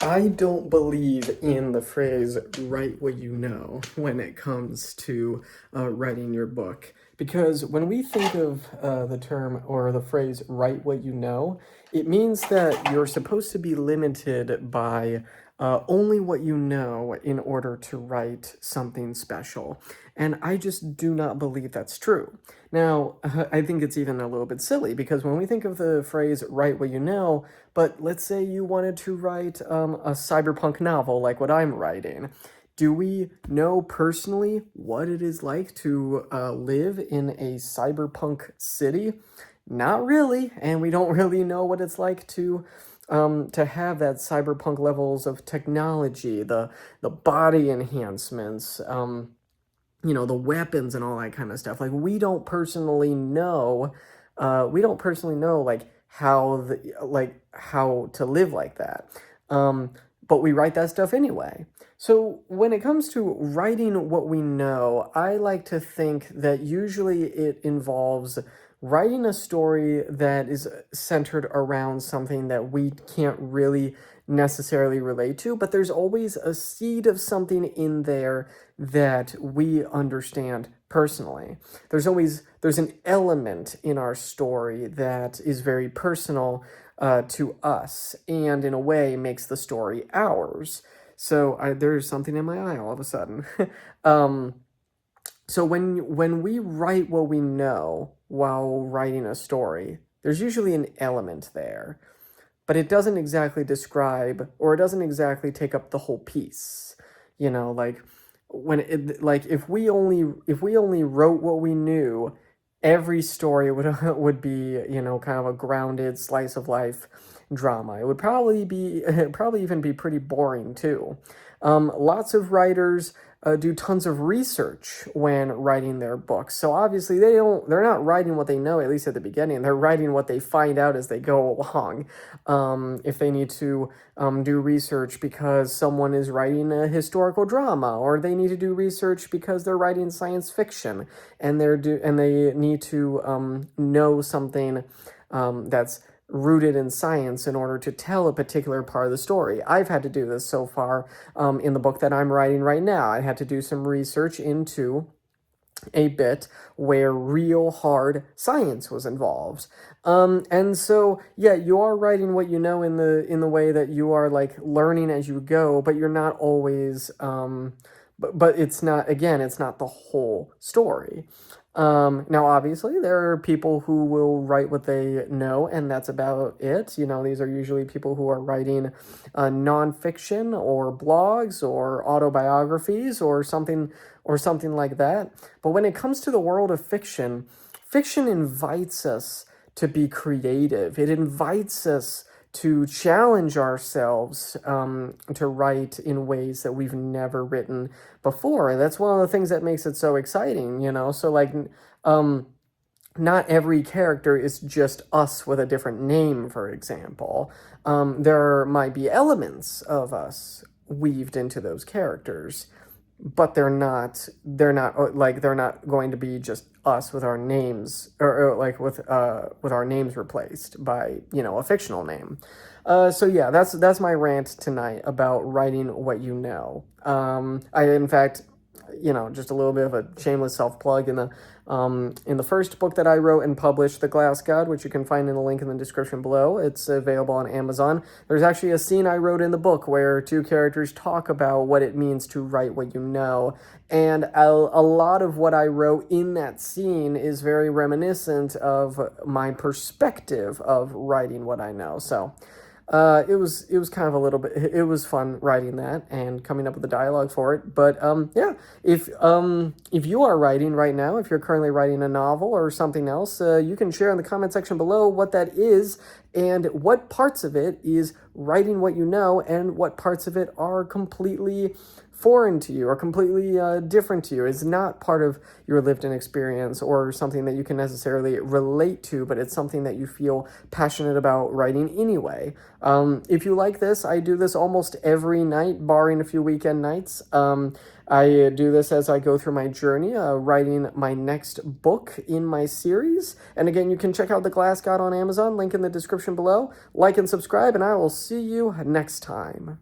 I don't believe in the phrase write what you know when it comes to writing your book. Because when we think of the term or the phrase write what you know, it means that you're supposed to be limited by only what you know in order to write something special. And I just do not believe that's true. Now, I think it's even a little bit silly because when we think of the phrase write what you know, but let's say you wanted to write a cyberpunk novel like what I'm writing. Do we know personally what it is like to live in a cyberpunk city? Not really, and we don't really know what it's like to have that cyberpunk levels of technology, the body enhancements, the weapons and all that kind of stuff. Like we don't personally know like how to live like that. But we write that stuff anyway. So when it comes to writing what we know, I like to think that usually it involves writing a story that is centered around something that we can't really necessarily relate to, but there's always a seed of something in there that we understand personally. There's an element in our story that is very personal to us, and in a way makes the story ours. So there's something in my eye all of a sudden. um, so when we write what we know while writing a story, there's usually an element there, but it doesn't exactly describe or it doesn't exactly take up the whole piece. Like if we only wrote what we knew, every story would be, kind of a grounded slice of life drama. It would probably even be pretty boring too. Lots of writers do tons of research when writing their books. So obviously they're not writing what they know, at least at the beginning. They're writing what they find out as they go along. If they need to do research because someone is writing a historical drama, or they need to do research because they're writing science fiction, and they need to know something that's rooted in science in order to tell a particular part of the story. I've had to do this so far in the book that I'm writing right now. I had to do some research into a bit where real hard science was involved. And so yeah, you are writing what you know in the way that you are like learning as you go, but you're not always but it's not the whole story. Now, obviously, there are people who will write what they know, and that's about it. These are usually people who are writing nonfiction or blogs or autobiographies or something like that. But when it comes to the world of fiction, fiction invites us to be creative. It invites us to challenge ourselves to write in ways that we've never written before. And that's one of the things that makes it so exciting, So, like, not every character is just us with a different name, for example. There might be elements of us weaved into those characters, but they're not going to be just us with our names, or like with our names replaced by a fictional name. So yeah, that's my rant tonight about writing what you know. I in fact, just a little bit of a shameless self plug in the first book that I wrote and published, The Glass God, which you can find in the link in the description below. It's available on Amazon. There's actually a scene I wrote in the book where two characters talk about what it means to write what you know. And a lot of what I wrote in that scene is very reminiscent of my perspective of writing what I know. So it was kind of a little bit, it was fun writing that and coming up with the dialogue for it. But yeah, if you are writing right now, if you're currently writing a novel or something else, you can share in the comment section below what that is and what parts of it is writing what you know and what parts of it are completely foreign to you or completely different to you. It's not part of your lived-in experience or something that you can necessarily relate to, but it's something that you feel passionate about writing anyway. If you like this, I do this almost every night, barring a few weekend nights. I do this as I go through my journey, writing my next book in my series. And again, you can check out The Glass God on Amazon, link in the description below. Like and subscribe, and I will see you next time.